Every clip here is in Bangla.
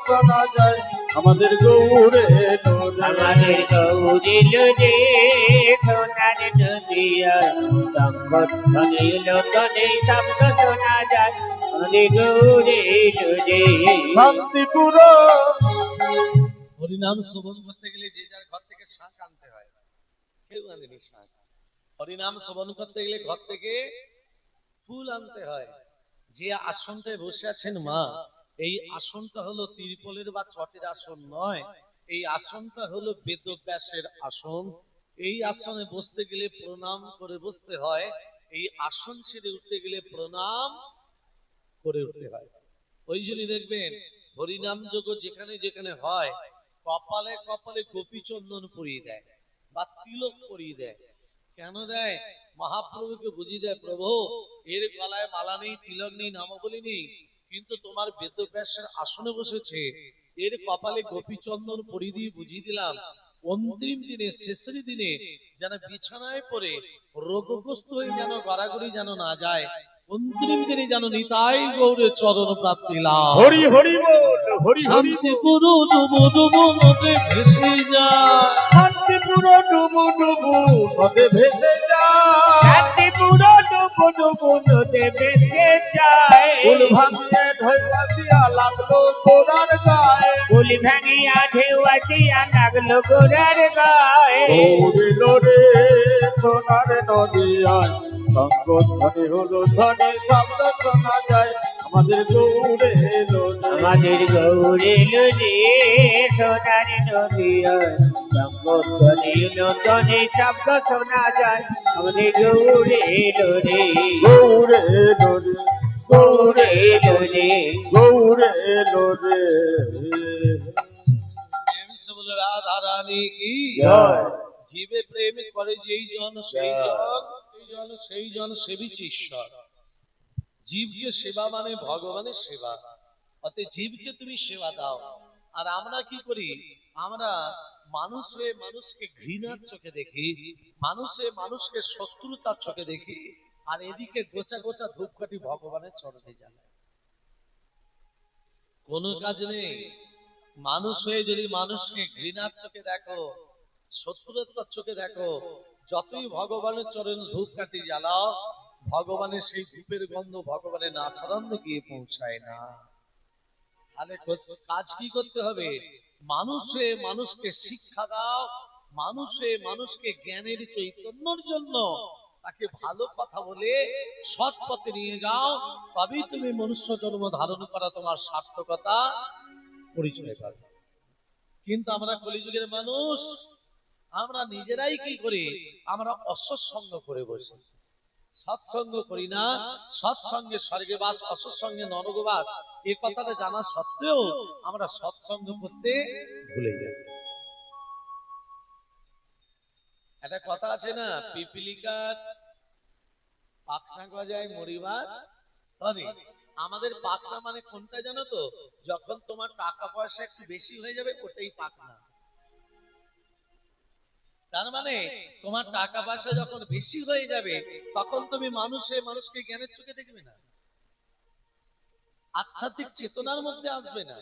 শোনা যায় আমাদের গৌরে আমাদের গৌরী লোরে সোনার নদিয়ায় সংগঠনে লোকনে শব্দ শোনা যায় আমাদের গৌরী লোরে। শান্তিপুর হরিনাম শ্রবণ করতে গেলে যে যার ঘর থেকে শাঁখ আনতে হয়, কেউ আনেনি শাঁখ। হরিনাম শ্রবণ করতে গেলে ঘর থেকে ফুল আনতে হয়। যে আসনটায় বসে আছেন মা, এই আসনটা হলো তিরপলের বা চটের আসন নয়, এই আসনটা হলো বেদব্যাসের আসন। এই আসনে বসতে গেলে প্রণাম করে বসতে হয়, এই আসন ছেড়ে উঠতে গেলে প্রণাম করে উঠতে হয়। ওই জন্যই দেখবেন হরিনাম যজ্ঞ যেখানে যেখানে হয়, কপালে কপালে গোপী চন্দন পরিয়ে দেয় বা তিলক পরিয়ে দেয়। কেন দেয়? মহাপ্রভুকে বুঝিয়ে দেয়, প্রভু এর গলায় মালা নেই, তিলক নেই, নামাবলী নেই, কিন্তু তোমার বেদব্যাসের আসনে বসেছে, এর কপালে গোপী চন্দন পরিয়ে দিয়ে বুঝিয়ে দিলাম, অন্তিম দিনে শেষের দিনে যেন বিছানায় পড়ে রোগগ্রস্ত হয়ে যেন গড়াগড়ি যেন না যায়, অন্তিম দিনে যেন নিতাই গৌরের চরণ প্রাপ্তি লাভ। হরি হরি বল হরি হরি শান্তিপুর ডুবু ডুবু নদে ভেসে যায়, শান্তিপুর ডুবু ডুবু নদে ভেসে যায় শান্তিপুর ডুবু ডুবু নদে ভেসে যায়, ফুল ভাঙিয়ে ঢেউ আসিয়া লাগলো গোড়ার গায়ে ফুল ভাঙিয়া ঢেউ আসিয়া লাগলো গোড়ার গায়ে। গৌরে লোরে সোনার নদিয়ায় সংগঠনে হলো ধনে শব্দ শোনা যায় আমাদের গৌরে লোরে আমাদের গৌরী লোরে সোনার নদিয়ায় সংগঠনে নতনে শব্দ শোনা যায় আমাদের গৌরী লোরে। গৌরে লোরে গৌরী লোরে গৌরে লোরে বলে রাধা রানী কি জয়। জীবে প্রেম করে যেই জন সেই জন, সেই জন সেবিছে ঈশ্বর। জীবকে সেবা মানে ভগবানের সেবা, অতএব জীবকে তুমি সেবা দাও। আর আমরা কি করি? আমরা মানুষ হয়ে মানুষকে ঘৃণার চোখে দেখি, মানুষ হয়ে মানুষকে শত্রুতার চোখে দেখি, আর এদিকে গোছা গোছা ধূপকাঠি ভগবানের চরণে জ্বালায়। কোনো কাজ নেই। মানুষ হয়ে যদি মানুষকে ঘৃণার চোখে দেখো, শত্রুতার চোখে দেখো, যতই ভগবানের চরণ ধূপকাঠি জ্বালাও, ভগবানের সেই ধূপের গন্ধ ভগবানের নাসারণ্যে গিয়ে পৌঁছায় না। তাহলে কাজ কি করতে হবে? মানুষ হয়ে মানুষকে শিক্ষা দাও, মানুষ হয়ে মানুষকে জ্ঞানের চৈতন্যর জন্য তাকে ভালো কথা বলে সৎ পথে নিয়ে যাও, তবেই তুমি মনুষ্য জন্ম ধারণ করা তোমার সার্থকতা পরিচয় পাবে। কিন্তু আমরা কলিযুগের মানুষ, আমরা নিজেরাই কি করি? আমরা অসৎসঙ্গ করে বসি, সৎসঙ্গ করি না। সৎসঙ্গে স্বর্গে বাস, অসৎসঙ্গে নরকে বাস, এই কথাটা জানা সত্ত্বেও আমরা সৎসঙ্গ করতে ভুলে যাই। একটা কথা আছে না, পিপিলিকার পাখনা গজায় মরিবার তরে। আমাদের পাখনা মানে কোনটা জানো তো? যখন তোমার টাকা পয়সা একটু বেশি হয়ে যাবে, ওটাই পাখনা। তার মানে তোমার টাকা পয়সা যখন বেশি হয়ে যাবে, তখন তুমি মানুষকে জ্ঞানের চোখে দেখবে না, আধ্যাত্মিক চেতনার মধ্যে আসবে না।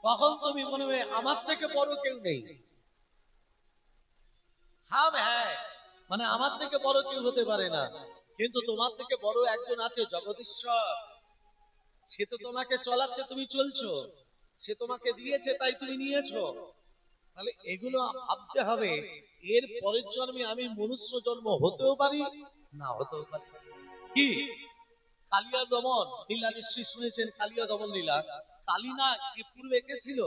তখন তুমি মনে হবে আমার থেকে বড় কেউ নেই। হ্যাঁ, মানে আমার থেকে বড় কেউ হতে পারে না, কিন্তু তোমার থেকে বড় একজন আছে, জগদীশ্বর। সে তো তোমাকে চলাচ্ছে, তুমি চলছো। সে তোমাকে দিয়েছে, তাই তুমি নিয়েছো। তাহলে এগুলো ভাবতে হবে, এর পরের জন্মে আমি মনুষ্য জন্ম হতেও পারি, না হতেও পারি। কি কালিয়া দমন লীলা নিশ্চয়ই শুনেছেন? কালিয়া দমন লীলা। কালী না কি পূর্বে কে ছিল?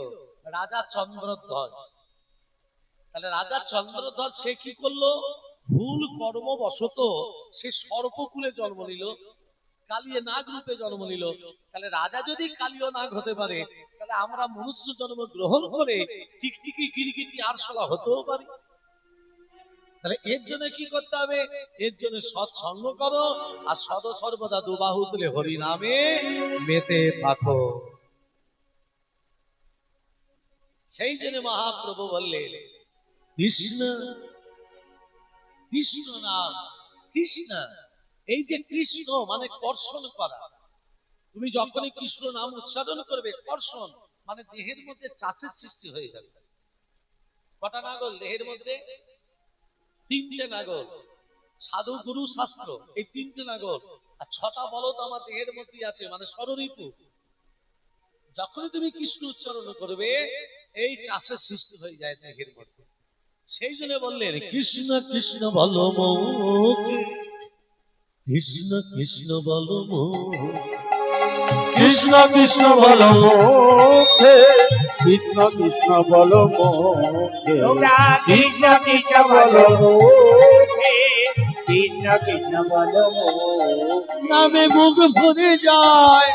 রাজা চন্দ্রধ্বজ। তাহলে রাজা চন্দ্রধ্বজ সে কি করলো? ভুল কর্মবশত সে সর্পকুলে জন্ম নিল, কালিয়ে নাগ রূপে জন্ম নিল। তাহলে রাজা যদি কালিয় নাগ হতে পারে, তাহলে আমরা মনুষ্য জন্ম গ্রহণ করে টিকটিকি গিরগিটি আরশোলা হতেও পারি। তাহলে এর জন্য কি করতে হবে? এর জন্য সৎসঙ্গ করো, আর সদা সর্বদা দুবাহু তুলে হরি নামে মেতে থাকো। সেই জন্য মহাপ্রভু বললেন, কৃষ্ণ কৃষ্ণ নাম, কৃষ্ণ। এই যে কৃষ্ণ মানে কর্ষণ করা, তুমি যখনই কৃষ্ণ নাম উচ্চারণ করবে, কর্ষণ মানে দেহের মধ্যে চাচের সৃষ্টি হয়ে যাবে। কটা নাগল দেহের মধ্যে? তিনটে নাগল। সাধু গুরু শাস্ত্র, এই তিনটে নাগল। আর 6টা বলদ আমার দেহের মধ্যে আছে, মানে ষড়রিপু। যখনই তুমি কৃষ্ণ উচ্চারণ করবে, এই চাষের সৃষ্টি হয়ে যায় দেহের মধ্যে। সেই জন্য বললেন কৃষ্ণ কৃষ্ণ বলো মুখে, কৃষ্ণ কৃষ্ণ বলো মুখে, কৃষ্ণ কৃষ্ণ বলো মুখে, কৃষ্ণ কৃষ্ণ বলো মুখে, তোমরা কৃষ্ণ কৃষ্ণ বলো বলো মুখে, কৃষ্ণ কৃষ্ণ বলো মুখে। নামে মুখ ভরে যায়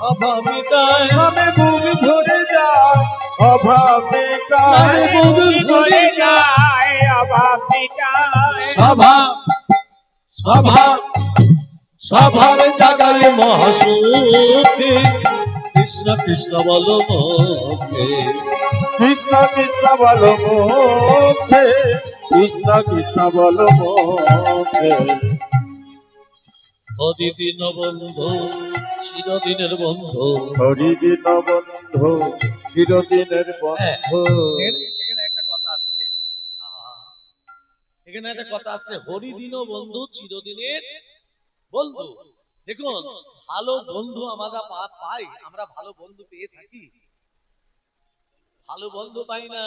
অভাব মিটায়, নামে বুক ভরে যায় অভাব মেটায়, নামে মুখ ভরে যায় যায় অভাব মিটায়। স্বভাব স্বভাব স্বভাব জাগায় মহাসুখে, কৃষ্ণ কৃষ্ণ বলো মুখে, কৃষ্ণ কৃষ্ণ বলো মুখে, কৃষ্ণ কৃষ্ণ বলো মুখে। হরি দিন বন্ধু চিরদিনের বন্ধু। হরিদিন বন্ধু চিরদিনের বন্ধু। এখানে একটা কথা আসছে, এখানে একটা কথা আসছে, হরিদিন বন্ধু চিরদিনের বন্ধু। দেখুন, ভালো বন্ধু আমরা পাই, আমরা ভালো বন্ধু পেয়ে থাকি, ভালো বন্ধু পাই না।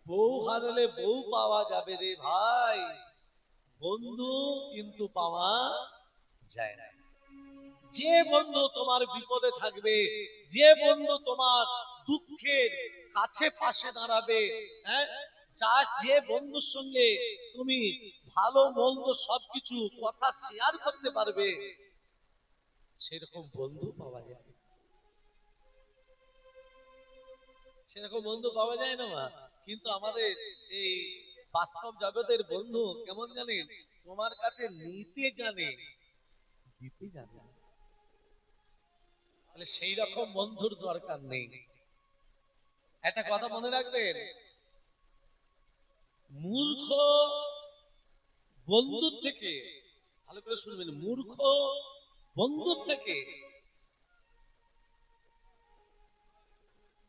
বউ হারালে বউ পাওয়া যাবে রে ভাই, বন্ধু কিন্তু পাওয়া যায় না। যে বন্ধু তোমার বিপদে থাকবে, যে বন্ধু তোমার দুঃখের কাছে পাশে দাঁড়াবে, হ্যাঁ, যে বন্ধুর সঙ্গে তুমি ভালো মন্দ সবকিছু কথা শেয়ার করতে পারবে, সেরকম বন্ধু পাওয়া যায়, সেরকম বন্ধু পাওয়া যায় না মা। কিন্তু আমাদের এই বাস্তব জগতের বন্ধু কেমন জানেন? তোমার কাছে নিতে জানে, দিতে জানে না। তাহলে সেই রকম বন্ধুর দরকার নেই। একটা কথা মনে রাখবেন, মূর্খ বন্ধুর থেকে, ভালো করে শুনবেন, মূর্খ বন্ধুর থেকে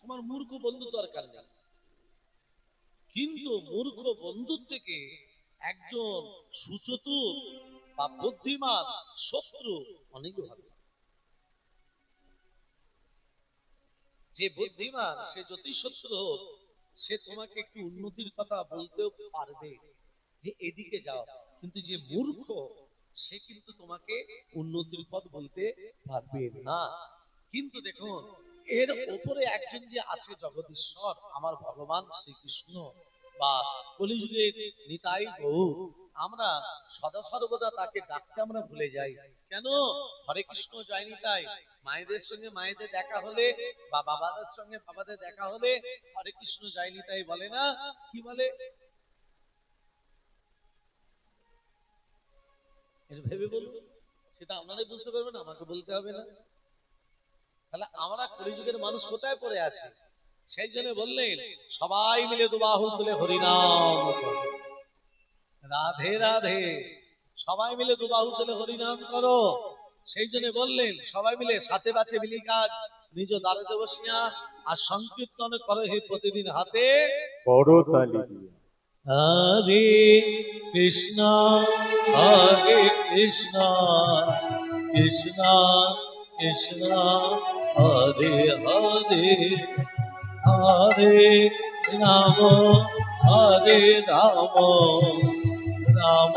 তোমার মূর্খ বন্ধু দরকার নেই, কিন্তু মূর্খ বন্ধুর থেকে একজন সুচতুর বা বুদ্ধিমান শত্রু অনেক ভালো। যে বুদ্ধিমান সে যতই শত্রু হোক, সে তোমাকে একটু উন্নতির কথা বলতেও পারবে যে এদিকে যাও, কিন্তু যে মূর্খ সে কিন্তু তোমাকে উন্নতির পথ বলতে পারবে না। কিন্তু দেখুন, এর উপরে একজন যে আছে জগদীশ্বর, আমার ভগবান শ্রীকৃষ্ণ বা কলিযুগের নিতাই গৌর, আমরা সদা সর্বদা তাকে ডাকতে আমরা ভুলে যাই। কেন? হরে কৃষ্ণ জয় নিতাই, মায়েদের সঙ্গে মায়েদের দেখা হলে বা বাবাদের সঙ্গে বাবাদের দেখা হলে হরে কৃষ্ণ জয় নিতাই বলে না, কি বলে? এর ভেবে বলুন, সেটা আপনারাই বুঝতে পারবেন, আমাকে বলতে হবে না। তাহলে আমরা কলিযুগের মানুষ কোথায় পড়ে আছি? সেই জন্য বললেন সবাই মিলে দুবাহু তুলে হরিনাম করো, রাধে রাধে, সবাই মিলে দুবাহু তুলে হরিনাম করো। সেই জন্য বললেন সবাই মিলে সাথে বাছে মিলি কাজ, নিজ দ্বারে বসিয়া আর সংকীর্তন করো হে প্রতিদিন হাতে করতালি দিয়া। হরে কৃষ্ণ হরে কৃষ্ণ, কৃষ্ণ কৃষ্ণ হরে হরে, হরে রাম হরে রাম, রাম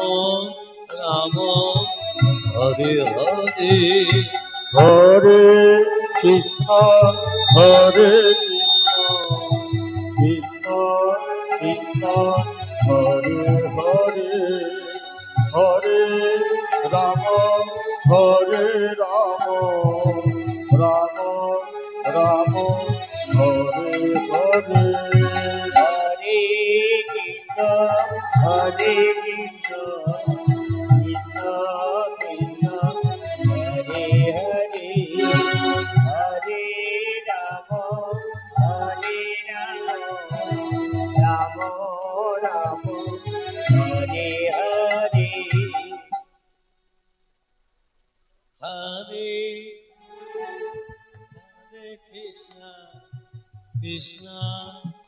রাম হরে হরে। হরে কৃষ্ণ হরে কৃষ্ণ, কৃষ্ণ কৃষ্ণ হরে হরে, হরে রাম হরে রাম, রাম রাম হরে হরে। হরে কৃষ্ণ হরে কৃষ্ণ, কৃষ্ণ কৃষ্ণ হরে হরে, হরে রাম হরে রাম, রাম রাম হরে হরে। হরে হরে কৃষ্ণ কৃষ্ণ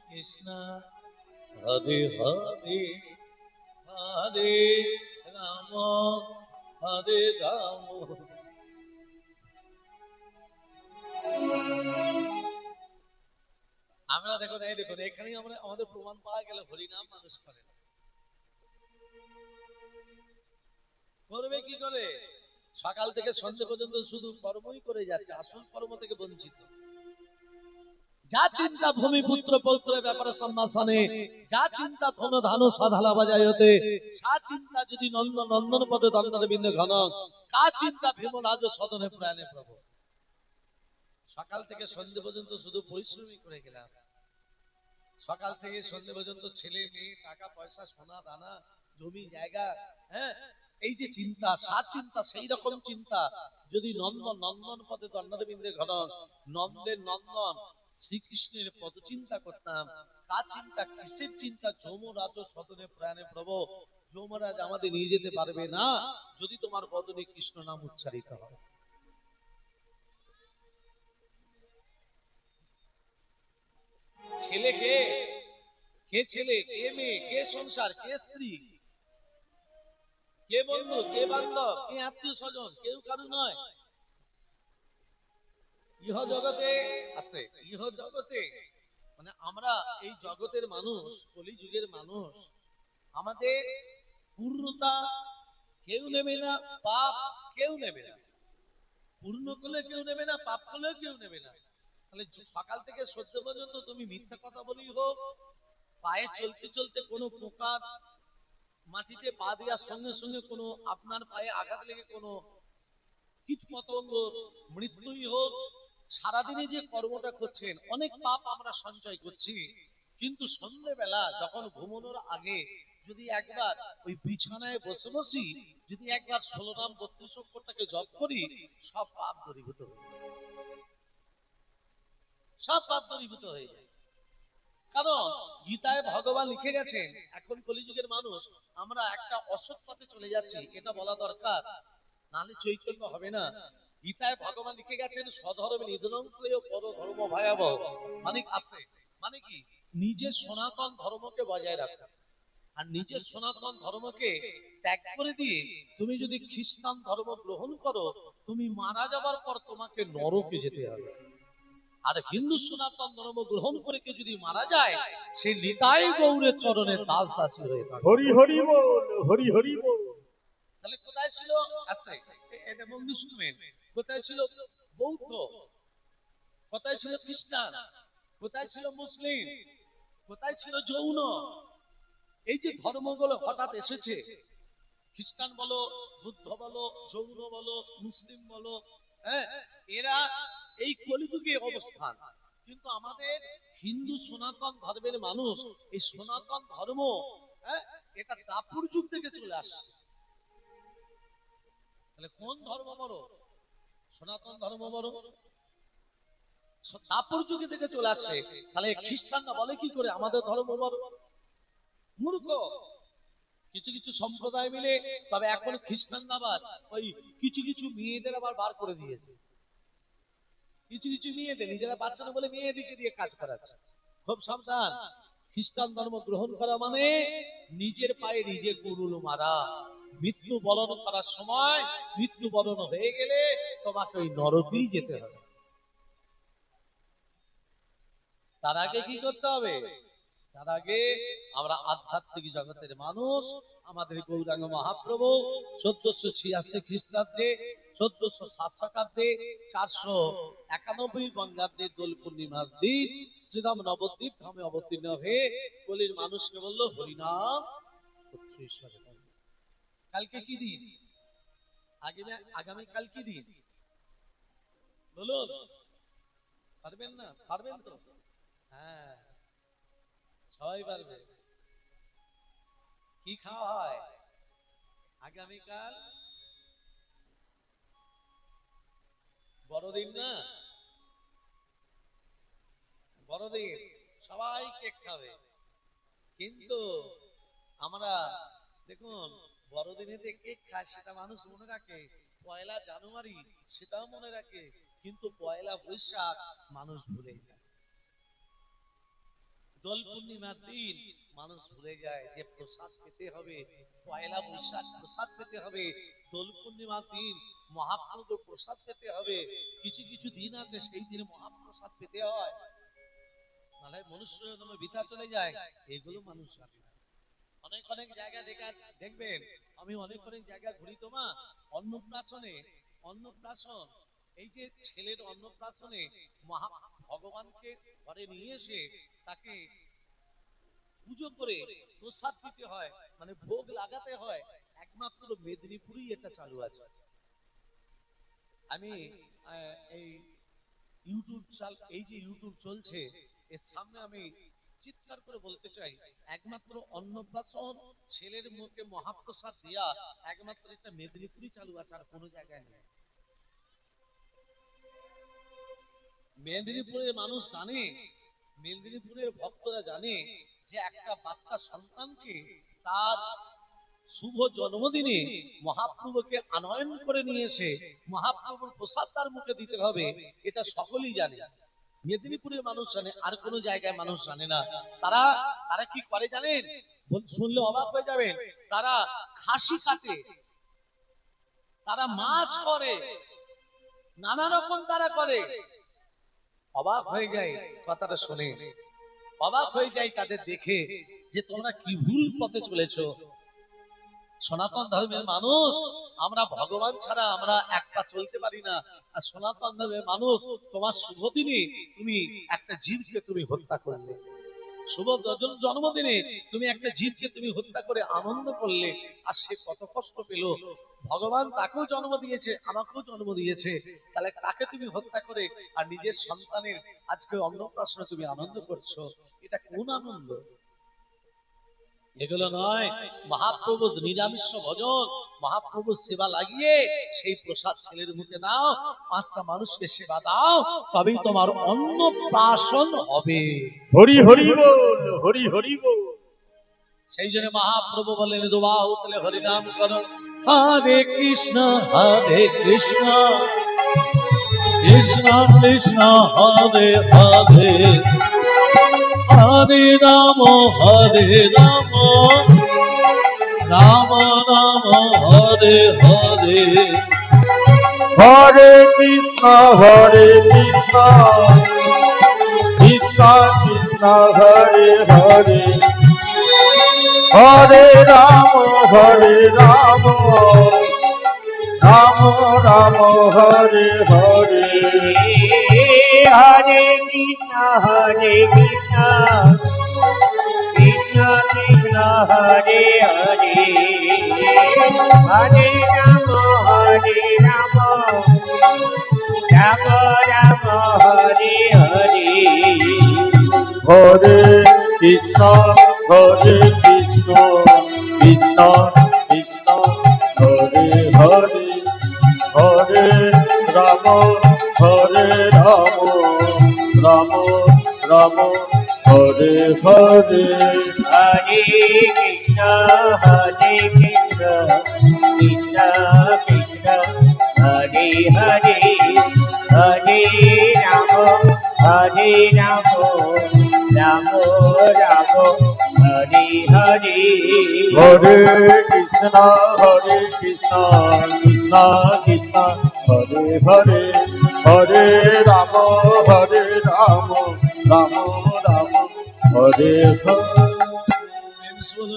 কৃষ্ণ হরে হরে হরে রাম হরে রাম। আমরা দেখুন এই দেখুন এখানেই আমরা আমাদের প্রমাণ পাওয়া গেল হরিনাম মানুষ করে না। করবে কি করে? সকাল থেকে সন্ধ্যে পর্যন্ত শুধু কর্মই করে যাচ্ছে, আসল কর্ম থেকে বঞ্চিত। যা চিন্তা ভূমি পুত্র পৌত্রের ব্যাপারে সম্মাসনে, যা চিন্তা ধন ধান সাধালা বাজায়তে, সা চিন্তা যদি নন্দ নন্দন পদে দণ্ডর বিন্দু ঘন, কা চিন্তা ভীম রাজ সদনে প্রয়াণে প্রভু। সকাল থেকে সন্ধ্যে পর্যন্ত শুধু পরিশ্রমই করে গেলাম। সকাল থেকে সন্ধ্যে পর্যন্ত ছেলে মেয়ে টাকা পয়সা সোনা দানা জমি জায়গা, হ্যাঁ এই যে চিন্তা সাত চিন্তা, সেই রকম চিন্তা যদি নন্দন নন্দন পদে দণ্ডর বিন্দু ঘন, নন্দের নন্দন শ্রীকৃষ্ণের পদ চিন্তা করতাম, তা চিন্তা কিসের চিন্তা? যমরাজ সদনে প্রয়াণে প্রভু। যমরাজ আমাদের নিয়ে যেতে পারবে না যদি তোমার বদনে কৃষ্ণ নাম উচ্চারিত হয়। ছেলে কে? কে ছেলে, কে মেয়ে, কে সংসার, কে স্ত্রী, কে বন্ধু, কে বান্ধব, কে আত্মীয় স্বজন? কেউ কারু নয়। ইহ জগতে আছে, ইহ জগতে মানে আমরা এই জগতের মানুষ, কলি যুগের মানুষ, আমাদের পূর্ণতা কেউ নেবে না, পাপ কেউ নেবে না। পূর্ণ করলে কেউ নেবে না, পাপ করলেও কেউ নেবে না। তাহলে সকাল থেকে সন্ধ্যে পর্যন্ত তুমি মিথ্যা কথা বলেই হোক, পায়ে চলতে চলতে কোনো পোকার মাটিতে পা দেওয়ার সঙ্গে সঙ্গে কোনো আপনার পায়ে আঘাত লেগে কোনো কীট পতঙ্গ মৃত্যুই হোক, সারাদিনে যে কর্মটা করছেন অনেক পাপ আমরা সঞ্চয় করছি, কিন্তু সন্ধ্যেবেলা যখন ঘুমানোর আগে যদি একবার ওই বিছানায় বসে বসি যদি একবার 16 নাম 32 অক্ষরটাকে জপ করি, সব পাপ দূরীভূত হয়ে যায়, সব পাপ দূরীভূত হয়ে যায়। কারণ গীতায় ভগবান লিখে গেছেন এখন কলিযুগের মানুষ আমরা একটা অসৎ পথে চলে যাচ্ছি, এটা বলা দরকার, নাহলে চৈতন্য হবে না। গীতায় ভগবান লিখে গেছেন স্বধর্মে নিধনং শ্রেয় পরধর্ম ভয়াবহ, মানে আসলে মানে কি নিজের সনাতন ধর্মকে বজায় রাখা, আর নিজের সনাতন ধর্মকে ত্যাগ করে দিয়ে তুমি যদি খ্রিস্টান ধর্ম গ্রহণ করো, তুমি মারা যাবার পর তোমাকে নরকে যেতে হবে। আর হিন্দু সনাতন ধর্ম গ্রহণ করে কেউ যদি মারা যায়, সে নিতাই গৌরের চরণে দাস দাসী হয়ে থাকে। হরি হরি বল, হরি হরি বল। তাহলে কোথায় ছিল? আচ্ছা এটা বন্ধু শুনবেন, কোথায় ছিল বৌদ্ধ, কোথায় ছিল খ্রিস্টান, কোথায় ছিল মুসলিম, কোথায় ছিল জৈন? এই যে ধর্মগুলো হঠাৎ এসেছে, খ্রিস্টান বলো, বুদ্ধ বলো, জৈন বলো, মুসলিম বলো, হ্যাঁ এরা এই কলিযুগে অবস্থান। কিন্তু আমাদের হিন্দু সনাতন ধর্মের মানুষ এই সনাতন ধর্ম, হ্যাঁ এটা দাপুর যুগ থেকে চলে আসছে। তাহলে কোন ধর্ম বড়? সনাতন ধর্ম বড়, দাপুর যুগে থেকে চলে আসছে। তাহলে খ্রিস্টানরা বলে কি করে আমাদের ধর্ম বড়? মূর্খ। কিছু কিছু সম্প্রদায় মিলে, তবে এখন খ্রিস্টানরা আবার ওই কিছু কিছু মেয়েদের আবার বার করে দিয়েছে, কিছু কিছু মেয়েদের নিজেরা বাচ্চা না বলে মেয়েদেরকে দিয়ে কাজ করাচ্ছে। খুব সাবধান, খ্রিস্টান ধর্ম গ্রহণ করা মানে নিজের পায়ে নিজে কুড়ুল মারা। মৃত্যু বরণ করার সময় মৃত্যু বরণ হয়ে গেলে তোমাকে ওই নরকেই যেতে হবে। তার আগে কি করতে হবে? তার আগে আমরা আধ্যাত্মিক জগতের মানুষ, আমাদের গৌরাঙ্গ মহাপ্রভু 1486 খ্রিস্টাব্দে 1407 শকাব্দে 491 বঙ্গাব্দে দোল পূর্ণিমার দিন শ্রীরাম নবদ্বীপ ধামে অবতীর্ণ হয়ে কলির মানুষকে বলল হরিনাম উচ্চ ঈশ্বরের। কালকে কি দিন? আগামী কাল কি দিন বলুন? পারবেন না? পারবেন তো? হ্যাঁ সবাই পারবে। কি খাওয়া হয় আগামীকাল? বড়দিন না? বড়দিন, সবাই কেক খাবে, কিন্তু আমরা দেখুন বড়দিনে যে কেক খায় সেটা মানুষ মনে রাখে পয়লা জানুয়ারি সেটাও মনে রাখে, কিন্তু পয়লা বৈশাখ মানুষ ভুলে যায়। দোল পূর্ণিমার দিন মানুষ ভুলে যায় যে প্রসাদ পেতে হবে, পয়লা বৈশাখ প্রসাদ পেতে হবে, দোল পূর্ণিমার দিন মহাপ্রভু প্রসাদ পেতে হবে। কিছু কিছু দিন আছে সেই দিনে মহাপ্রসাদ পেতে হয়, মানে মনুষ্য জন্ম বৃথা চলে যায়, এগুলো মানুষ জানে না। অনেক অনেক জায়গা দেখবেন, আমি অনেক অনেক জায়গা ঘুরি তো মা, অন্নপ্রাশন, এই যে ছেলের অন্নপ্রাশনে ভগবানকে ঘরে নিয়ে এসে তাকে পুজো করে প্রসাদ দিতে হয়, মানে ভোগ লাগাতে হয়, একমাত্র মেদিনীপুরেই এটা চালু আছে। আমি এই ইউটিউব চলছে, এর সামনে আমি চিৎকার করে বলতে চাই, একমাত্র অন্নপ্রাশন ছেলের মুখে মহাপ্রসাদ দেয়া একমাত্র এটা মেদিনীপুরই চালু আছে, আর কোনো জায়গায় নেই। মেদিনীপুরের মানুষ জানে, মেদিনীপুরের ভক্তরা জানে যে একটা বাচ্চা সন্তানকে তার শুভ জন্মদিনে মহাপ্রভুকে আনয়ন করে নিয়ে এসে মহাপ্রভুর প্রসাদ তার মুখে দিতে হবে, এটা সকলেই জানে। মেদিনীপুরের মানুষ জানে, আর কোন জায়গায় মানুষ জানে না। তারা তারা কি করে জানেন? শুনলে অবাক হয়ে যাবেন। তারা খাসি কাটে, তারা মাছ করে, নানা রকম তারা করে। অবাক হয়ে যায় কথাটা শুনে, অবাক হয়ে যায় তাদের দেখে যে তোমরা কি ভুল পথে চলেছো। সনাতন ধর্মের মানুষ আমরা ভগবান ছাড়া আমরা এক পা চলতে পারি না। আর সনাতন ধর্মের মানুষ তোমার শুভ দিনে তুমি একটা জীবকে তুমি হত্যা করলে, শুভ জন্মদিনে তুমি একটা জীবকে তুমি হত্যা করে আনন্দ করলে, আর সে কত কষ্ট পেল। ভগবান তাকেও জন্ম দিয়েছে, আমাকেও জন্ম দিয়েছে, তাহলে তাকে তুমি হত্যা করে আর নিজের সন্তানের আজকে অন্নপ্রাশনে তুমি আনন্দ করছো, এটা কোন আনন্দ? এগুলো নয়। মহাপ্রভু নিরামিষ ভোজন, মহাপ্রভু সেবা লাগিয়ে সেই প্রসাদ ছেলের মুখে দাও, 5টা মানুষকে সেবা দাও, তবেই তোমার অন্নপ্রাশন হবে। হরি হরি বল, হরি হরি বল। সেই জন্য মহাপ্রভু বলেন দুবাহু তুলে হরিনাম করো, হরে কৃষ্ণ হরে কৃষ্ণ, কৃষ্ণ কৃষ্ণ হরে হরে, হরে রাম রাম রাম হরে হরে। হরে কৃষ্ণ কৃষ্ণ কৃষ্ণ হরে হরে, হরে রাম রাম রাম হরে হরে। হরে কৃষ্ণ কৃষ্ণ কৃষ্ণ হরে হরে, হরে রাম রাম রাম হরে হরে। হরে কৃষ্ণ কৃষ্ণ কৃষ্ণ কৃষ্ণ হরে হরে, হরে রাম রাম রাম হরে হরে। হরে কৃষ্ণ কৃষ্ণ কৃষ্ণ হরে হরে, হরে রাম রাম রাম হরে হরে। হরে কৃষ্ণ কৃষ্ণ কৃষ্ণ হরে হরে, হরে রাম রাম রাম হরে হরে।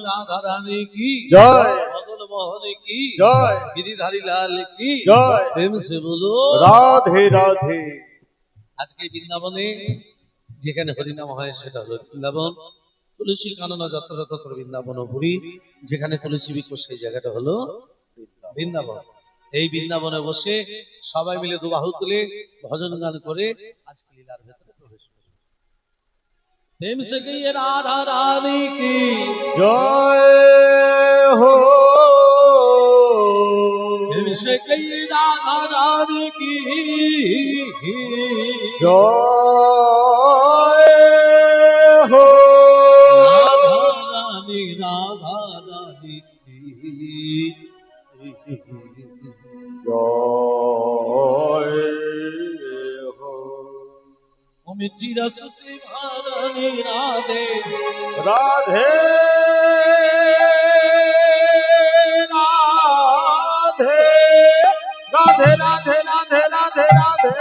রাধা রানী কি জয়, মদন মোহন কি জয়, গিরিধারী লাল কি জয়। প্রেম সে বলো রাধে রাধে। আজকে বৃন্দাবনে যেখানে হরিনাম হয় সেটা হলো বৃন্দাবন। তুলসী কাননা যত্র বৃন্দাবন পুরী, যেখানে তুলসী বৃক্ষ সেই জায়গাটা হলো বৃন্দাবন। এই বৃন্দাবনে বসে সবাই মিলে দুবাহু তুলে ভজন গান করে আজকে লীলার ভেতরে প্রবেশ করে। প্রেম সে গিয়ে রাধা রানী কি জয় হো, প্রেম সে গিয়ে রাধা রানী কি জয় হো, রাধা রানী কি জয় মিঠি রস সে ভরণী রাধে রাধে রাধে রাধে রাধে রাধে রাধে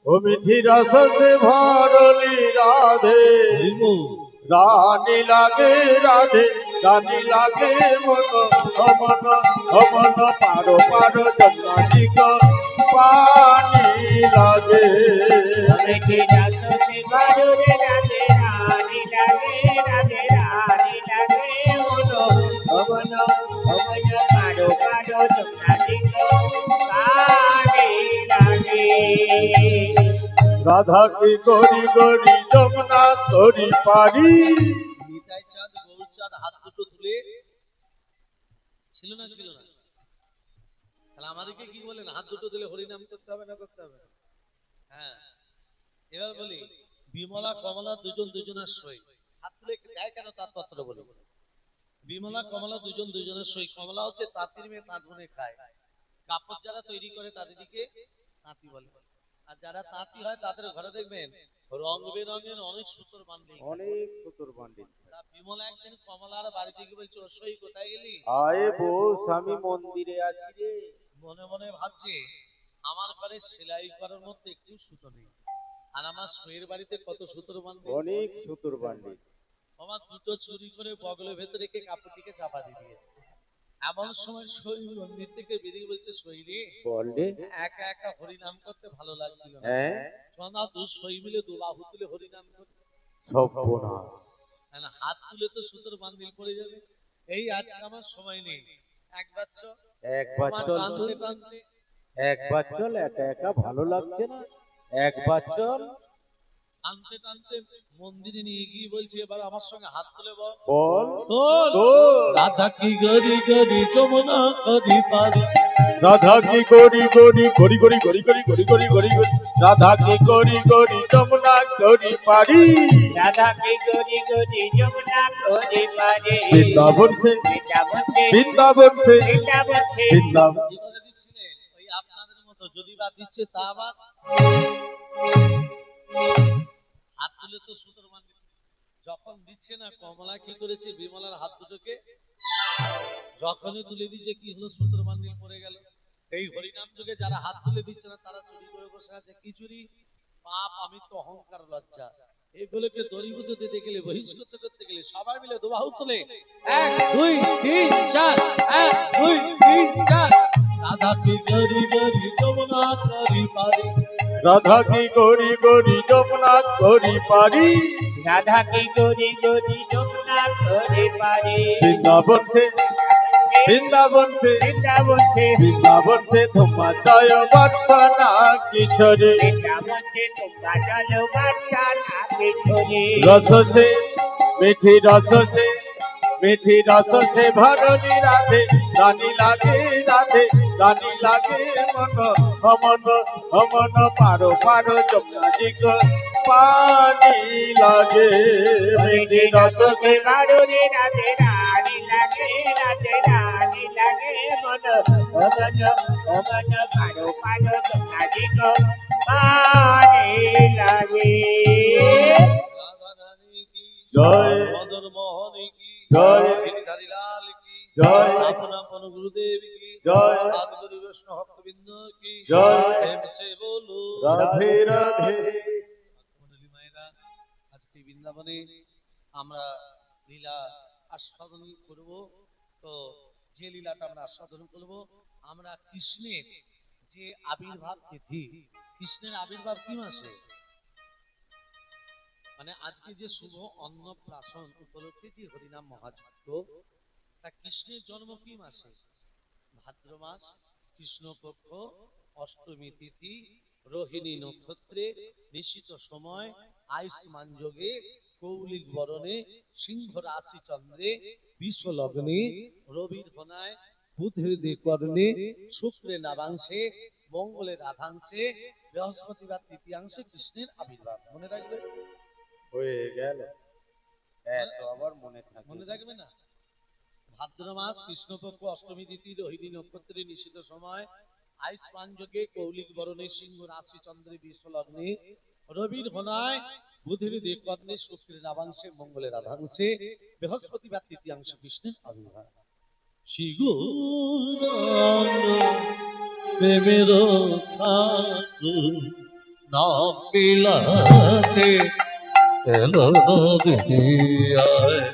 ও মিঠি রস সে ভরলি রাধে রানী লাগে রাধে রানী লাগে মন অমন অমন পারো পারো জন্মাটিক পানি লাগে মিঠি রস সে ভরলি রাধে রানী লাগে রাধে রানী লাগে মনো অমন অমন পারো পারো জন্মাটিক পানি লাগে রাধা কি গরি গরি যমুনা তরি পারি নিতাই চাঁদ গৌর চাঁদ হাত দুটো তুলে ছিল না তাহলে আমাদেরকে কি বলেন হাত দুটো দিলে হরিনাম করতে হবে না করতে হবে? হ্যাঁ, এবার বলি বিমলা কমলা দুজন দুজনের সই হাত তুলে দেয় কেন তার তত্ত্ব বলি। বিমলা কমলা দুজন দুজনের সই। কমলা হচ্ছে তাঁতির মেয়ে, তাঁত বনে খায়। কাপড় যারা তৈরি করে তাদেরকে তাঁতি বলে। আর যারা তাঁতি হয় তাদের ঘরে দেখবেন রং বেরঙের অনেক সুতোর বান্ধি, অনেক সুতোর বান্ডি। বিমলা একদিন কমলার বাড়িতে গিয়ে বলছে, ও সই কোথায় গেলি? আয়ে বউ স্বামী মন্দিরে আছি রে। মনে মনে ভাবছে আমার ঘরে সেলাই করার মধ্যে একটু সুতো নেই, আর আমার সইয়ের বাড়িতে কত সুতোর বান্ধি, অনেক সুতোর বান্ডি। আমার দুটো চুরি করে বগলের ভেতরে রেখে কাপড়টিকে চাপা দিয়ে দিয়েছে। এমন সময় সই মন্দির থেকে বেরিয়ে বলছে, সই রে বল রে। একা একা হরিনাম করতে ভালো লাগছিল না, হ্যাঁ সোনা দু সই মিলে দু বাহু তুলে হরিনাম করতে। সর্বনাশ। হাত তুলে তো সুতোর বান্ডিল পড়ে যাবে। এই আজকে আমার সময় নেই, একবার চল একবার আমার চল টানতে শোন। টানতে একবার চল, একা একা ভালো লাগছে না। একবার চল। টানতে টানতে মন্দিরে নিয়ে গিয়ে বলছে, এবার আমার সঙ্গে হাত তুলে বল। বল তোর তোর। রাধা কি গরি গরি যমুনা করি পারি। রাধা কি গরি গরি গরি গরি গরি গরি গরি গরি গরি গরি রাধা কি গরি গরি যমুনা করি পারি রাধা কি গরি গরি যমুনা করে পারে বৃন্দাবন সে বৃন্দাবন সে বৃন্দাবন সে বৃন্দাবন সে বৃন্দাবন কি করে দিচ্ছিলেন? ওই আপনাদের মতো যদি বা দিচ্ছে তা আবার হাত তুলে তো সুতোর বান্ডিল যখন দিচ্ছে না, কমলা কি করেছে বিমলার হাত দুটোকে যখনই তুলে দিচ্ছে কি হলো, সুতোর বান্ডিল পড়ে গেল। এই হরিনাম যুগে যারা হাত তুলে দিচ্ছে না তারা চুরি করে বসে আছে। কি চুরি? পাপ, আমিত্ব, অহংকার, লজ্জা, এগুলোকে দরিভূত দিতে গেলে, বহিষ্কৃত করতে গেলে সবাই মিলে দুবাহু তুলে 1 2 3 4 1 2 3 4 রাধা কি গরি গরি যমুনা করি পারি। রাধা কি গরি গরি যমুনা করি পারি রাধা কি গরি গরি যমুনা করে পারে বৃন্দাবন সে বৃন্দাবন সে বৃন্দাবন সে বৃন্দাবন সে তোমা জয় বর্ষনা কিছরে বৃন্দাবন সে তোমরা চলো বাচ্চা নাকে ছোড়ে রস সে মিঠি রস সে মিঠি রস সে ভরলি রাধে রানী লাগে রাধে রানী লাগে মন অমন অমন পারো পারো যমুনাজিক পানি লাগে মিঠি রস সে কারণে রাধে রানী লাগে রাধে রানী লাগে মন অমন অমন পারো পারো তোমাদিক পানে লাগে রাধা রানী কি জয় মদন মোহন কি জয় গিরিধারী লাল কি জয় আপন গুরুদেব কি জয় সাধুগুরু বৈষ্ণব ভক্তবৃন্দ কি জয় প্রেম সে বলো রাধে রাধে মণ্ডলী মায়েরা, আজকে বৃন্দাবনে আমরা লীলা আস্বাদন করব। তো যে লীলাটা আমরা আস্বাদন করব, আমরা কৃষ্ণের যে আবির্ভাব তিথি, কৃষ্ণের আবির্ভাব কি মাসে, মানে আজকে যে শুভ অন্নপ্রাশন উপলক্ষে যে হরিনাম মহাযজ্ঞ, তা কৃষ্ণের জন্ম কি মাসে? ভাদ্র মাস, কৃষ্ণপক্ষ, অষ্টমী তিথি, রোহিণী নক্ষত্রে, নিশিত সময়, আয়ুষ্মান যোগে, কৌলিক বরণে, সিংহ রাশি চন্দ্রে, বিষ লগ্নে, রবির ঘনায়, বুধের দিকর্ণে, শুক্রের নাবাংশে, মঙ্গলের আধাংশে, বৃহস্পতিবার তৃতীয়াংশে কৃষ্ণের আবির্ভাব। মনে রাখবে? হয়ে গেল। এত আবার মনে থাকে? মনে থাকবে না? ভাদ্র মাস, কৃষ্ণপক্ষ, অষ্টমী তিথি, রোহিণী নক্ষত্রে, নিশিত সময়, আয়ুষ্মান যোগে কৌলিক বরণে সিংহ রাশি চন্দ্রে বিশ্বলগ্নে রবির ঘনায় বুধের দিকলগ্নে শুক্রের লাভাংশে মঙ্গলের আধাংশে বৃহস্পতিবার তৃতীয়াংশ কৃষ্ণের আবির্ভাব প্রেমের ঠাকুর নাম বিলাতে এলো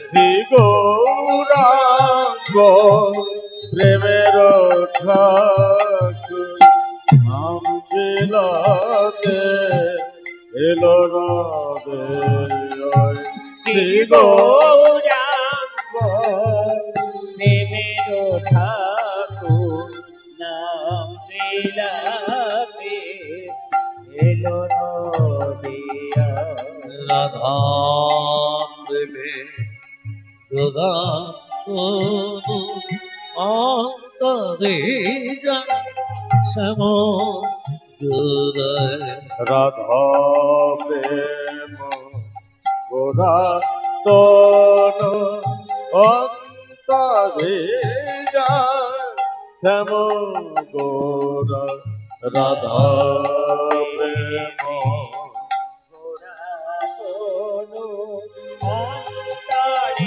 শ্রী গৌরাঙ্গ প্রেমের ঠাকুর নাম বিলাতে এলো রাধে শ্রী গৌরাঙ্গ প্রেমের ঠাকুর নাম বিলাতে এলো নদিয়া রাধা প্রেমে রাধা তনু অন্তরে যা শ্যাম রাধা প্রেম গোরা তনু অন্তরে যায় শ্যাম গোরা রাধা প্রেম গোরা অন্তরে যায়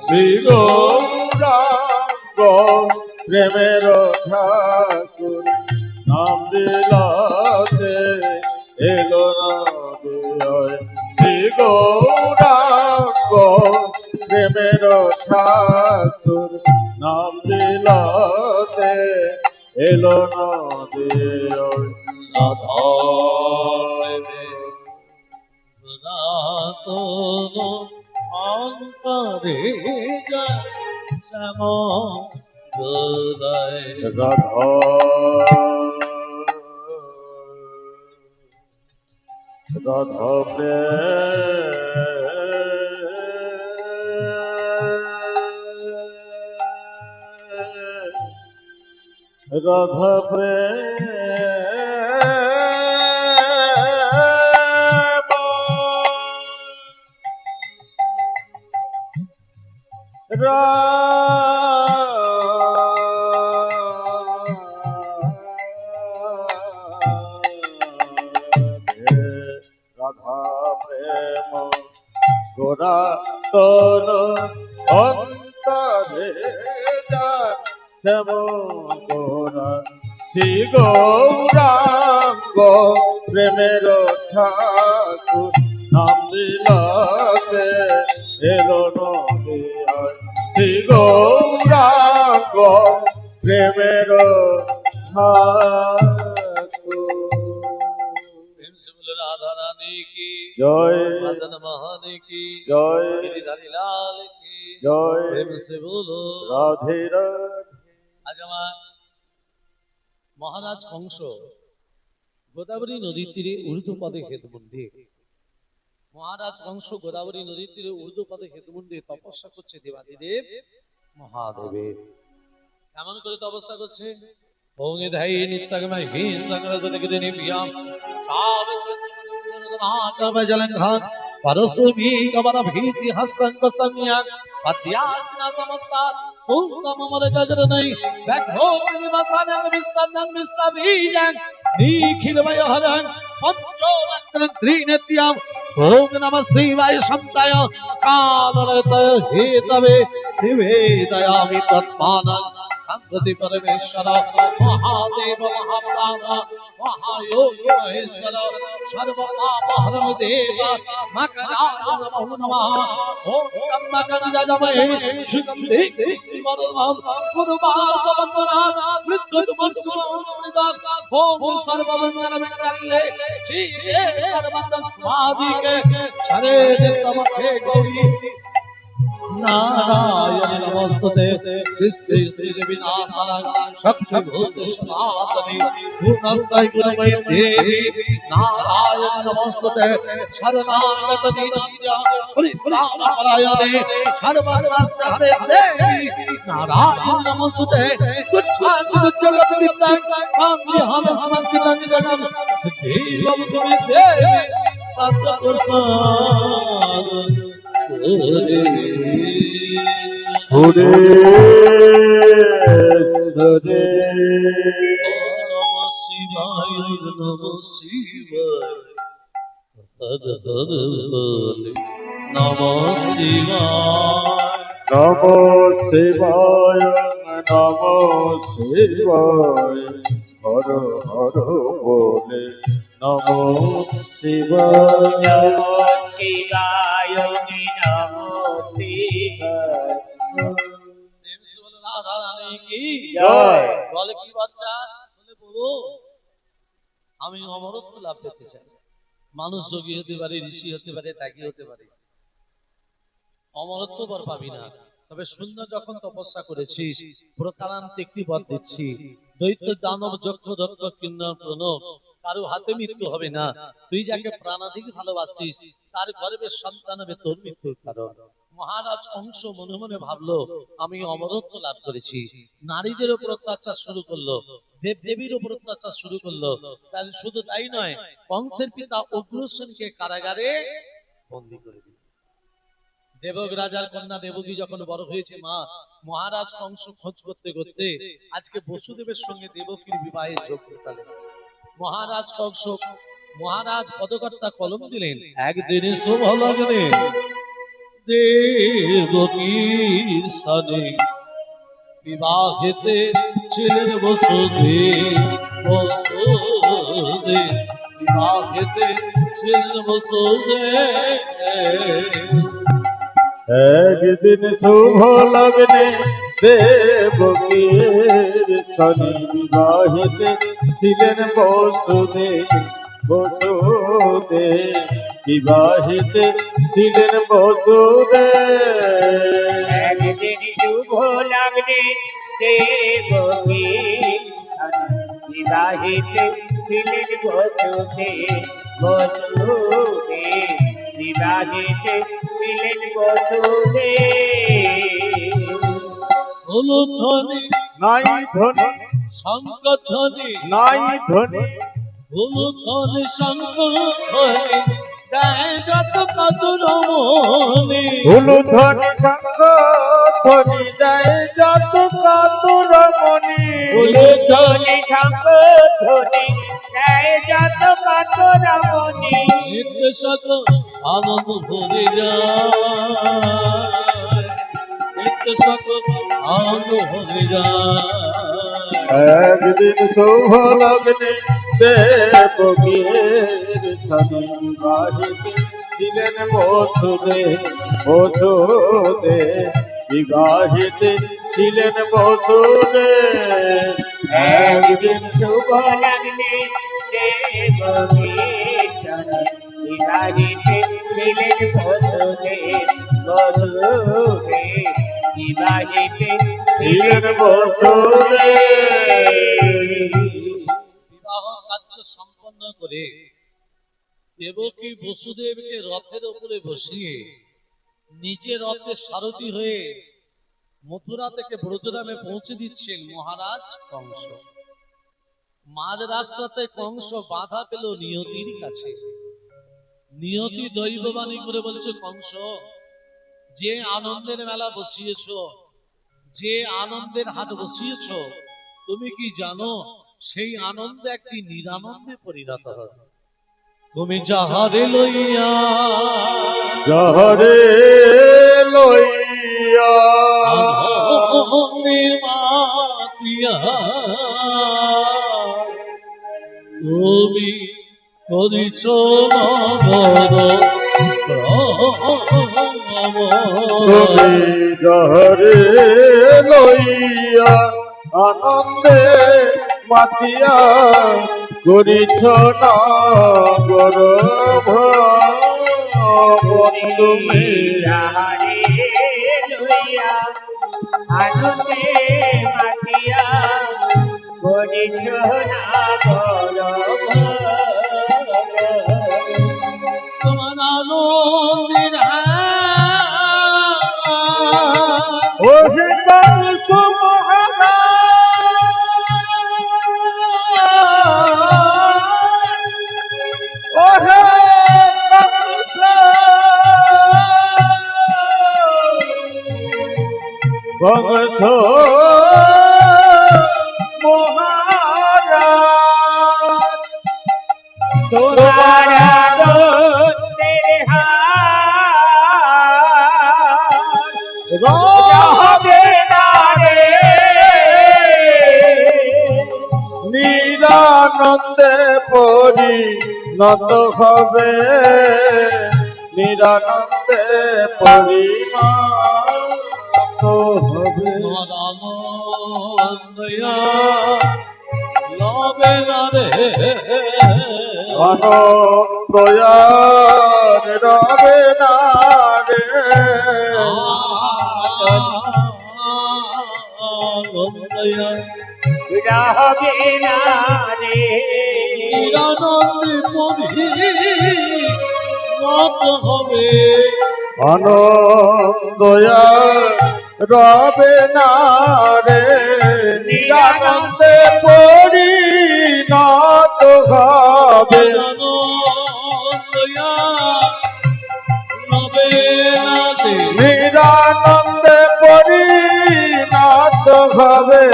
শ্রী গৌরাঙ্গ প্রেমের ঠাকুর নাম বিলাতে এলো রাধে শ্রী গৌরাঙ্গ প্রেমের ঠাকুর নাম বিলাতে এলো রাধে রাধা অন্তরে যা শ্যাম রাধা রাধা রাধা রাধা প্রেম গোরা তন অন্তরে যায় শ্যাম গোরা শ্রী গৌরাঙ্গ প্রেমের ঠাকুর নাম বিলাতে এলো নদিয়া শ্রী গৌরাঙ্গ প্রেমের ঠাকুর রাধা রানী কি জয় মদন মোহন কি জয় गिरिधारी लाल की জয় प्रेम से बोलो রাধে রাধে আজ আমার মহারাজ কংস গোদাবরী নদীর তীরে ঊর্ধ্ব পদে হেতমুন্ডে মহারাজ কংস গোদাবরী নদীর তীরে ঊর্ধ্ব পদে হেতমুন্ডে তপস্যা করছে দেবাদিদেব মহাদেবের কেমন করে তপস্যা করছে ওঙে ধাই নিত্যগময় হি সংগ্রজতে গিরিনি বিয়াম চাব চন্দ্রমদম সনদমাকব জলঙ্ঘন পরশুমি কবর ভীতি হস্তঙ্গ সংয়ান अध्यासना समस्तात सुंदम मर गगर नहीं बैठो निवासानं विस्तनं विस्तबीजं निखिल वयहरं पंचो वक्त्रं त्रिनेत्याम ओम नमः शिवाय शब्दाय कालरत हेतवे निवेदयामि तत्मानं संप्रति परमेश्वर महादेव महाप्राण महायोगी महेश्वर सर्वपापहरं देव मकराय नमो नमः ओम मकरजमहे शिवं देवस्तिमरमं गुरुपादवन्दनात् मृत्युमर्षुमृगात् ओम सर्वमङ्गलमङ्गले श्रीये सर्वतस्मादिके शरे तमखे गौरी नारायण नमस्तुते सृष्टि स्थिति विनाशनं शक्ति भूत सनातनी पूर्णस्य गुरुमय देवी नारायण नमस्तुते शरणागत दीनंजा परित्राणपरायणे सर्वशास्त्र हरे देवी नारायण नमस्तुते तुच्छाकुच्चगत वित्तं काम्यहं स्मसितं जगं सिद्धि भवतु देवी तत्प्रसाद সুরেশ্বরে নম শিবায় নম শিবায় হর হর বলে নম শিবায় নম শিবায় নম শিবায় হর হর বলে নম শিবায় নমো শিবায় নমো শিবায় রাধা রানী কি জয়। বলে কি বাচ্চা বলে বলো আমি অমরত্ব লাভ করতে চাই মানুষ যোগী হতে পারে ঋষি হতে পারে ত্যাগী হতে পারে অমরত্ব বর পাবি না তবে শূন্য যখন তপস্যা করেছিস প্রকারান্তে একটি বর দিচ্ছি দৈত্য দানব যক্ষ দক্ষ কিন্নর প্রণব কারো হাতে মৃত্যু হবে না তুই যাকে প্রাণাধিক ভালোবাসিস তার গর্ভের সন্তান হবে তোর মৃত্যুর কারণ মহারাজ কংস মনে মনে ভাবলো আমি অমরত্ব লাভ করেছি নারীদের উপর অত্যাচার শুরু করলো দেব দেবীর উপর অত্যাচার শুরু করলো তাহলে শুধু তাই নয় কংসের পিতা অগ্রসেনকে কারাগারে বন্দী করে দিল দেবক রাজার কন্যা দেবকী যখন বড় হয়েছে মা মহারাজ কংস খোঁজ করতে করতে আজকে বসুদেবের সঙ্গে দেবকীর বিবাহের যোগ করলেন মহারাজ কংস মহারাজ পদকর্তা কলম দিলেন একদিনে শুভ লগ্নে দেবকীর সানে বিবাহেতে ছিলেন বসুদেব বসুদেব বিবাহেতে ছিলেন বসুদেব একদিন শুভ লগ্নে দেবকীর শনি বিবাহিতে ছিলেন বসুদেব বসুদেব বিবাহিতে ছিলেন বসুদেব একদিন শুভ লগ্নে দেবকী বিবাহিতে ছিলেন বসুদেব বসুদেব বিবাহিতে ছিলেন বসুদেব হলো ধ্বনি নাই ধ্বনি শঙ্খ ধ্বনি নাই ধ্বনি হলো ধ্বনি শঙ্খ ধ্বনি গায়ে যত কত রমণী হুলু ধ্বনি শঙ্খ ধ্বনি দেয় যত কাতুর মনি হলো ধ্বনি শঙ্খ ধ্বনি গায়ে যত কত রমণী নিত্য সকল আনন্দ ভরে যায় নিত্য সকল আনন্দ ভরে যায় একদিন শুভ লগ্নে দেবকীর শনি বিবাহিতে ছিলেন বসুদেব বসুদেব বিবাহিতে ছিলেন বসুদেব একদিন শুভ লগ্নে দেবকী বিবাহিতে ছিলেন বসুদেব বসুদেব বিবাহিতে ছিলেন বসুদেব বিবাহ কার্য সম্পন্ন করে দেবকী বসুদেবকে রথের উপরে বসিয়ে নিজে রথে সারথি হয়ে মথুরা থেকে ব্রজধামে পৌঁছে দিচ্ছেন মহারাজ কংস মাঝ রাস্তাতে কংস বাধা পেল নিয়তির কাছে নিয়তি দৈববাণী করে বলছে কংস যে আনন্দের মেলা বসিয়েছ যে আনন্দের হাট বসিয়েছ তুমি কি জানো সেই আনন্দ একটি নিরানন্দে পরিণত হবে তুমি যাহারে লইয়া যাহারে লইয়া আনন্দের মাতিয়া তুমি করিছ নগর তুমি যাহারে লইয়া আনন্দে মাতিয়া করিছ না গর্ভ তুমি যাহারে লইয়া আনন্দে মাতিয়া করিছ না গৌরব তোমার আনন্দের ওহে কংস ওহে কংস নিরানন্দে পরিণত হবে, নিরানন্দে পরিণত হবে। আনন্দয়া লবে না রে, আনন্দয়া রবে না রে, আনন্দয়া রবে না রে, নিরানন্দে পরিণত হবে। আনন্দয়া রবে না রে, নিরানন্দে পরিণত হবে। আনন্দয়া লবে না রে, নিরানন্দে পরিণত হবে,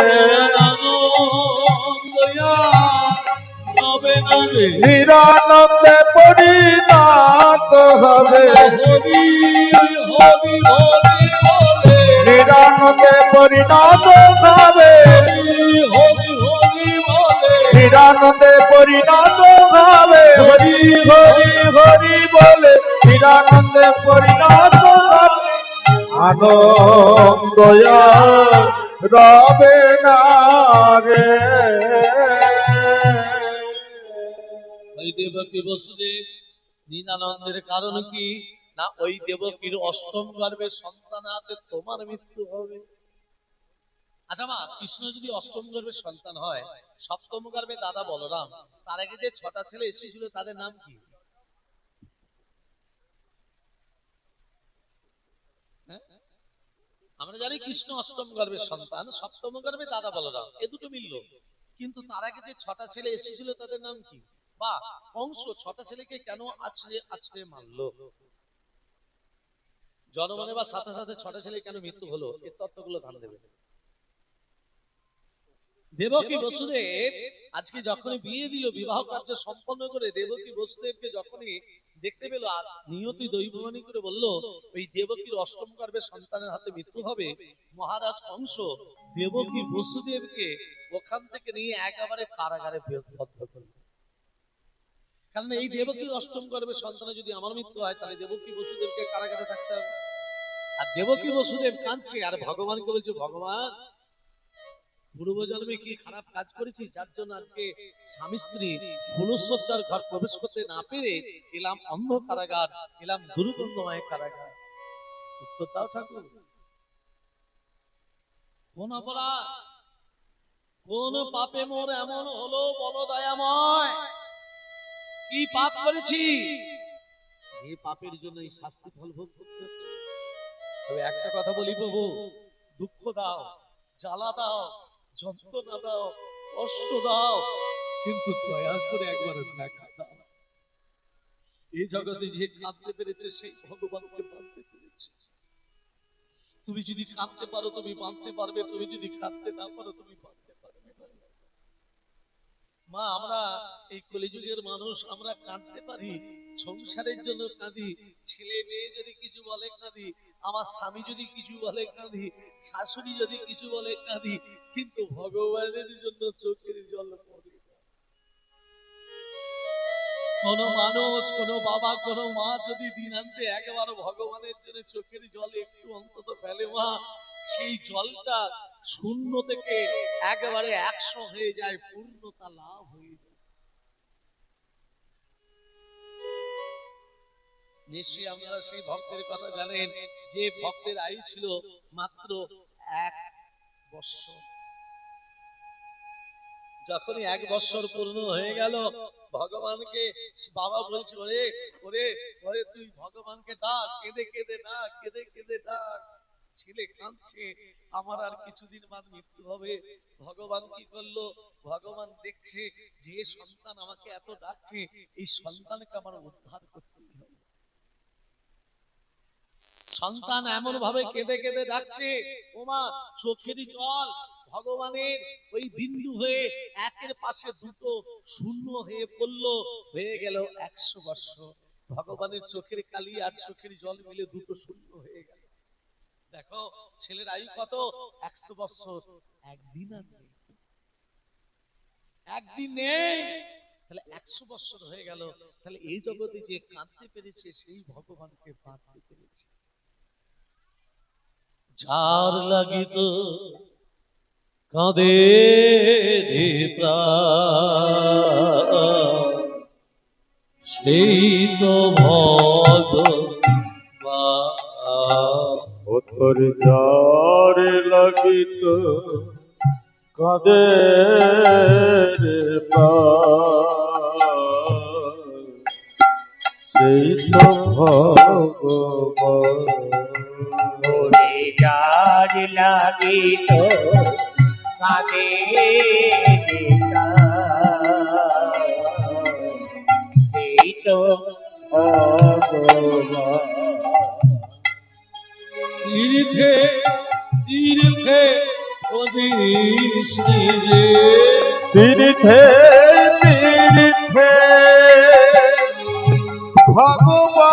আনন্দয়া লবে না রে, নিরানন্দে পরিণত হবে। হরি হরি হরি বলে, নিরানন্দে পরিণত হবে, হরি হরি বলে, নিরানন্দে পরিণত হবে। হরি হরি হরি বলে নিরানন্দে পরিণত হবে। আনন্দয়া রবে না রে। ওই দেবকী বসুদেব নিরানন্দের কারণ কি না, ওই দেবকীর অষ্টম গর্ভে সন্তান হাতে তোমার মৃত্যু হবে। আচ্ছা মা, কৃষ্ণ যদি অষ্টম গর্ভে সন্তান হয়, সপ্তম গর্ভে দাদা বলরাম, তার আগে যে 6টা ছেলে এসেছিল তাদের নাম কি? হ্যাঁ? আমরা জানি কৃষ্ণ অষ্টম গর্ভের সন্তান, সপ্তম গর্ভে দাদা বলরাম, এ দুটো মিলল। কিন্তু তার আগে যে 6টা ছেলে এসেছিল তাদের নাম কি? বা কংস 6টা ছেলেকে কেন আছড়ে আছড়ে মারলো? জনমনে বা সাথে সাথে 6টা ছেলে কেন মৃত্যু হলো, এর তত্ত্বগুলো ধান দেবে। দেবকী বসুদেব আজকে যখনই বিয়ে দিল, বিবাহ কার্য সম্পন্ন করে দেবকী বসুদেবকে যখনই দেখতে পেল আর নিয়তি দৈববাণী করে বলল ওই দেবকীর অষ্টম গর্ভে সন্তানের হাতে মৃত্যু হবে, মহারাজ কংস দেবকী বসুদেবকে ওখান থেকে নিয়ে একেবারে কারাগারে বদ্ধ করল। কারণ এই দেবকীর অষ্টম গর্ভে সন্তানে যদি আমার মৃত্যু হয়, তাহলে দেবকী বসুদেবকে কারাগারে থাকতে হবে। আর দেবকী বসুদেব কাঁদছে আর ভগবানকে বলছে, ভগবান পূর্বজন্মে কি খারাপ কাজ করেছি যার জন্য আজকে স্বামী স্ত্রী ফুলশয্যার ঘর প্রবেশ করতে না পেরে এলাম অন্ধ কারাগার, এলাম দুর্গন্ধময় কারাগার। উত্তর দাও ঠাকুর। কোন অপরাধ, কোন পাপে মোর এমন হলো বলো দয়াময়? কি পাপ করেছি যে পাপের জন্য এই শাস্তি ফল ভোগ করতে হচ্ছে? তবে একটা কথা বলি প্রভু, দুঃখ দাও, জ্বালা দাও, যন্ত্রণা দাও, কষ্ট দাও, কিন্তু দয়া করে একবার দেখা দাও। এই জগতে যে কাঁদতে পেরেছে সেই ভগবানকে মানতে পেরেছে। তুমি যদি কাঁদতে পারো তুমি মানতে পারবে, তুমি যদি কাঁদতে না পারো তুমি মানতে পারবে না। মা, আমরা এই কলিযুগের মানুষ, আমরা কাঁদতে পারি, সংসারের জন্য কাঁদি, ছেলে মেয়ে যদি কিছু বলে কাঁদি, আমার স্বামী যদি কিছু বলে কাঁদি, শাশুড়ি যদি কিছু বলে কাঁদি, কিন্তু ভগবানের জন্য চোখের জল পড়ে। কোন মানুষ, কোন বাবা, কোন মা যদি দিনান্তে একবার ভগবানের জন্য চোখের জল একটু অন্তত ফেলে মা, সেই জলটা শূন্য থেকে একেবারে 100 হয়ে যায়, পূর্ণতা লাভ হয়ে যায়। নিশ্চয়ই আপনারা সেই ভক্তের কথা জানেন যে ভক্তের আয়ু ছিল মাত্র 1 বৎসর। যখনই 1 বৎসর পূর্ণ হয়ে গেল, ভগবানকে বাবা বলছে, ওরে ওরে ওরে তুই ভগবানকে ডাক, কেঁদে কেঁদে ডাক, কেঁদে কেঁদে ডাক। ছেলে কাঁদছে, আমার আর কিছুদিন বাদ মৃত্যু হবে। ভগবান কি করলো? ভগবান দেখছে যে সন্তান আমাকে এত ডাকছে, এই সন্তানকে আমার উদ্ধার করতে হবে। সন্তান এমন ভাবে কেঁদে কেঁদে ডাকছে, ওমা চোখেরই জল ভগবানের ওই বিন্দু হয়ে একের পাশে দুটো শূন্য হয়ে পড়লো, হয়ে গেল 100 বৎসর। ভগবানের চোখের কালি আর চোখের জল মিলে দুটো শূন্য হয়ে গেল। দেখো ছেলের আয়ু কত? 100 বৎসর। একদিন আর নেই, একদিন নেই, তাহলে 100 বছর হয়ে গেল। তাহলে এই জগতে যে কাঁদতে পেরেছে সেই ভগবানকে বাঁধতে পেরেছে। যার লাগিত কাঁদে রে প্রাণ, সেই তো ভগবান। ও তোর যার লাগিত কাঁদে রে প্রাণ, সেই তো ভগবান। ওরে যার লাগিত কাঁদে রে প্রাণ, সেই তো ভগবান। তীর্থে তীর্থে খোঁজিস নিজে, তীর্থে তীর্থে ভগবান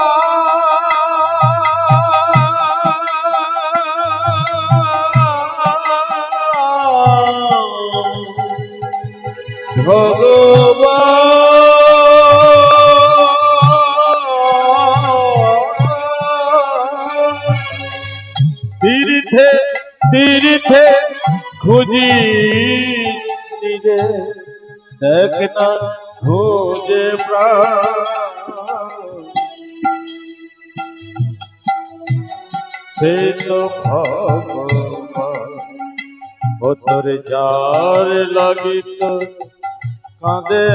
তীর্থে তীর্থে খুঁজিস নিজে, দেখ না খুঁজে প্রাণ, সে তো ভগবান। ও তোর যার লাগিত কাঁদে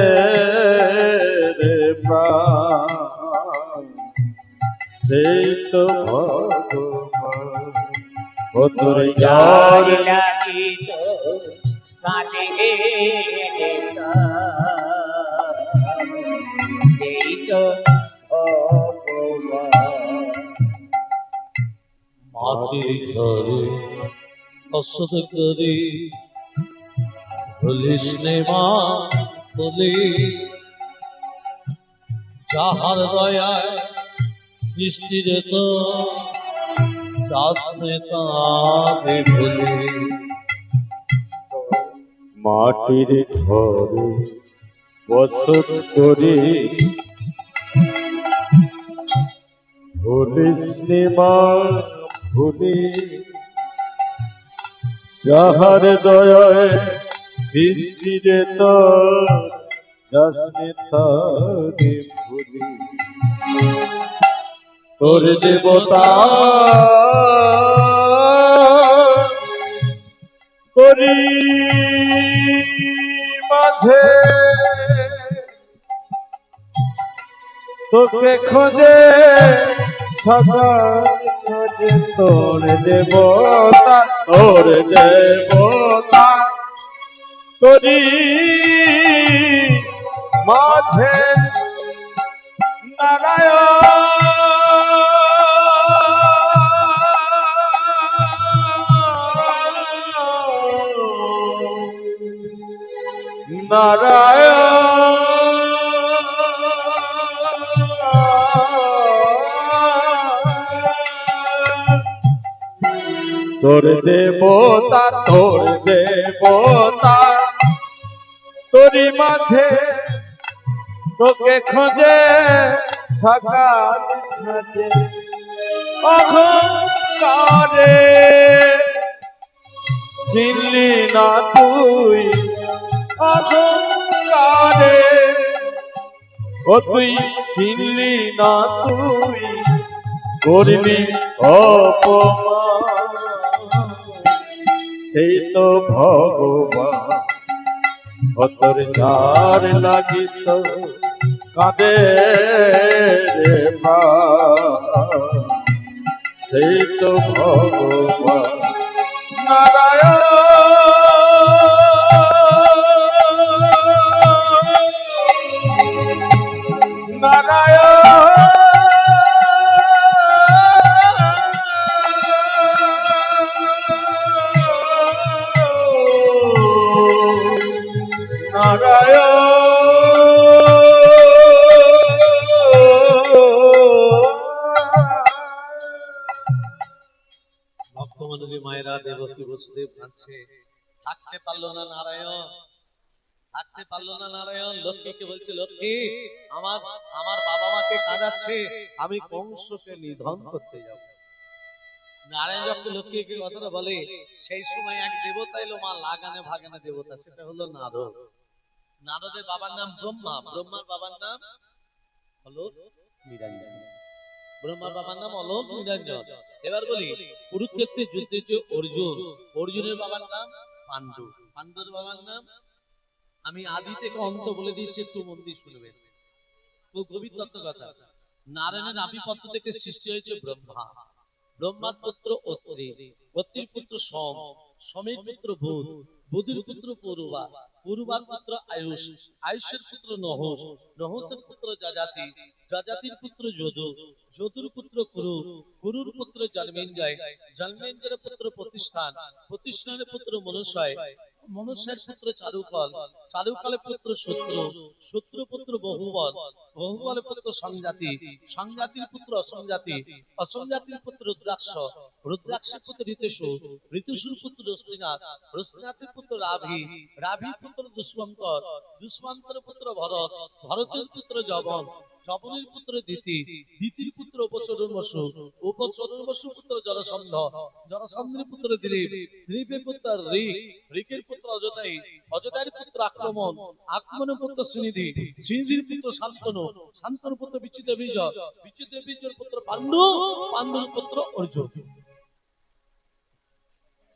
রে প্রাণ, সেই তো ভগবান। ও তোর যার যার লাগিত কাঁদে রে প্রাণ, সেই তো ভগবান। মাটি ঘরে অসদ করি ভুলিস নে মা বলি, যাহার দয়ায় সৃষ্টির তো চাষ নে তাকে ভুলি। মাটির ঘরে বসত করি ভুলিস নে মা ভুলি, যাহার দয়ায় সৃষ্টিরে তো যাসনে তারে ভুলি। তোর দেবতা করি মাঝে তোকে খোঁজে সকাল সাজে, তোর দেবতা করি মাঝে তোর দেবতা তোরি মাঝে তোকে খোঁজে সকাল সাজে, অহংকারে চিনলি না তুই, অহংকারে ও তুই চিনলি না তুই, করলি অপমান, সেই তো ভগবান। ও তোর যার লাগিত কাঁদে রে প্রাণ, সেই তো ভগবান। নারায়ণ ভক্তমণ্ডলী মায়েরা দেবকী বসুদেব কাঁদছে, থাকতে পারলো না নারায়ণ। থাকতে পারলো না নারায়ণ, লক্ষ্মীকে বলছে লক্ষ্মী আমার আমার বাবা মাকে কাঁদাচ্ছে, আমি কংসকে নিধন করতে যাব। নারায়ণ যখন লক্ষ্মীকে কথাটা বলে, সেই সময় এক দেবতা এলো, মা লাগানে ভাগানে দেবতা, সেটা হলো নারদ। নারদের বাবার নাম ব্রহ্মা, ব্রহ্মার বাবার নাম অলোক নিরঞ্জন। ব্রহ্মার বাবার নাম অলোক নিরঞ্জন। এবার বলি কুরুক্ষেত্রের যুদ্ধে যে অর্জুন, অর্জুনের বাবার নাম পাণ্ডু, পাণ্ডুর বাবার নাম, আমি আদি থেকে অন্ত বলে দিয়েছি, একটু মন দিয়ে শুনবেন, খুব গভীর তত্ত্ব কথা। নারায়ণের আবির্পত্র থেকে সৃষ্টি হয়েছে ব্রহ্মা, ব্রহ্মার পুত্র অত্রি, অত্রির পুত্র সোম, সোমের পুত্র বুধ, বুধের পুত্র পূর্বা, পূর্বার পুত্র আয়ুষ, আয়ুষের পুত্র নহস, নহসের পুত্র যজাতি, যজাতির পুত্র যদু, যদুর পুত্র কুরু, কুরুর পুত্র জন্মেঞ্জয়, জন্মেঞ্জয়ের পুত্র প্রতিষ্ঠান, প্রতিষ্ঠানের পুত্র মনুষ্য়, মনুষ্যের পুত্র চারুকল, চারুকলের পুত্র শত্রু, শত্রু পুত্র বহুবল, বহুবলের পুত্র সংজাতি, সংজাতির পুত্র অসংজাতি, অসংজাতির পুত্র রুদ্রাক্ষ, রুদ্রাক্ষের পুত্র ঋতুষু, ঋতুষুর পুত্র রশ্মিনাথ, রশ্মিনাথের পুত্র রাভি, রাভির পুত্র দুষ্মন্তর, দুষ্মন্তর পুত্র ভরত, ভরতের পুত্র জবন, জবনের পুত্র দিতি, দিতির পুত্র উপচরণবসু, উপচরণবসু পুত্র জরাসন্ধ, জরাসন্ধের পুত্র দিলীপ, দিলীপের পুত্র ঋক, ঋকের পুত্র অযোধ্যায়ী, অযোধ্যায়ের পুত্র আক্রমণ, আক্রমণের পুত্র শ্রীনিধি, শ্রীনিধির পুত্র শান্তনু, শান্তনুর পুত্র বিচিত্র বীর্য, বিচিত্র বীর্যের পুত্র পাণ্ডু, পাণ্ডুর পুত্র অর্জুন।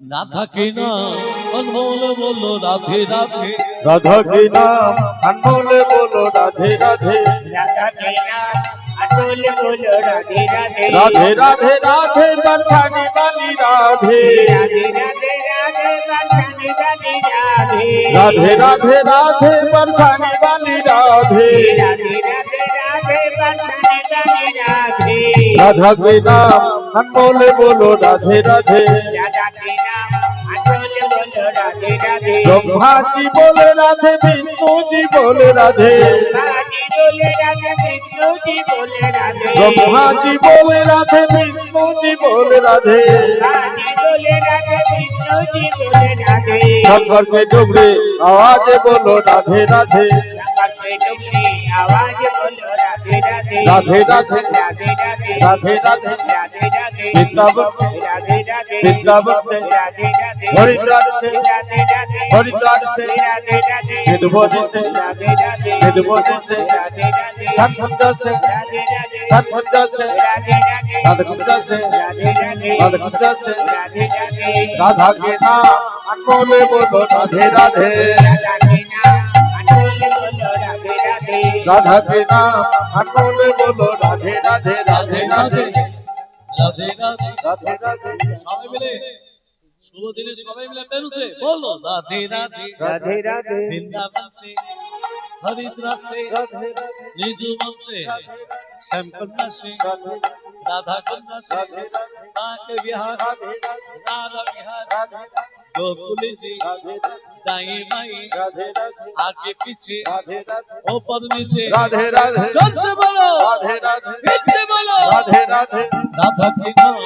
রাধা কে নাম অনমোল বলো রাধে রাধে, राधा के नाम अनमोल बोलो राधे राधे, राधा के नाम अतुल बोलो राधे राधे, राधे राधे राधे बरसाने वाली राधे, राधे राधे राधे बरसाने वाली राधे, राधे राधे राधे बरसाने वाली राधे, राधे राधे राधे बरसाने वाली राधे, राधा के नाम अनमोल बोलो राधे राधे, राधा के नाम अतुल बोलो राधे राधे, ब्रह्मा जी बोले राधे, विष्णु जी बोले राधे, बाजी बोले राधे, विष्णु जी बोले राधे, ब्रह्मा जी बोले राधे, विष्णु जी बोले राधे, बाजी बोले राधे, विष्णु जी बोले राधे, शंकर के डुगरे आवाज बोलो राधे राधे, शंकर के डुगरी आवाज बोलो राधे राधे, राधे राधे राधे राधे राधे राधे राधे राधे वृंदावन से राधे राधे वृंदावन से राधे राधे हरिद्वार से राधे राधे हरिद्वार से राधे राधे मधुबनी से राधे राधे मधुबनी से राधे राधे सतकुंडा से राधे राधे सतकुंडा से राधे राधे राधकुंडा से राधे राधे राधकुंडा से राधे राधे राधा के नाम अनमोल बोलो राधे राधे, राधा के नाम अनमोल बोलो राधे राधे, राधा के नाम अनमोल बोलो राधे राधे, राधे राधे রাধে রাধে। राधे राधे সবাই মিলে শুভ দিনে সবাই মিলে পেরুছে বলো রাধে রাধে, राधे राधे বৃন্দাবন से हरिद्वार से राधे निधुवन से श्यामकुंडा से राधा कुंडा से कांके विहार राधे राधा विहार राधे गोकुल जी राधे दाई बाई राधे राधे आगे पीछे राधे राधे ऊपर नीचे राधे राधे जोर से बोलो राधे राधे फिर से बोलो राधे राधे राधा के नाम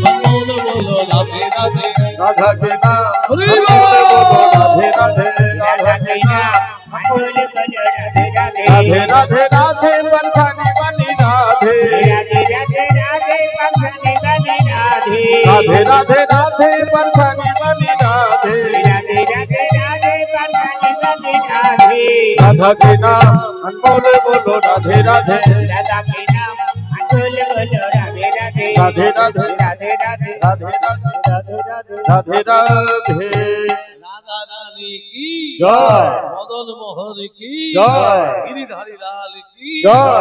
अनमोल बोलो राधे राधे, राधा के नाम हरि अनमोल बोलो राधे राधे, राधा राधा के के नाम नाम अनमोल बोलो राधे राधे, राधे राधे राधे बरसाने वाली राधे, राधे राधे राधे बरसाने वाली राधे, राधे राधे राधे बरसाने वाली राधे, राधे राधे राधे बरसाने वाली राधे, राधा के नाम अनमोल बोलो राधे राधे, राधा के नाम अनमोल बोलो राधे राधे, राधे राधे राधे राधे राधे राधे राधे राधे राधा रानी की जय, मदन मोहन की जय, गिरिधारी लाल की जय।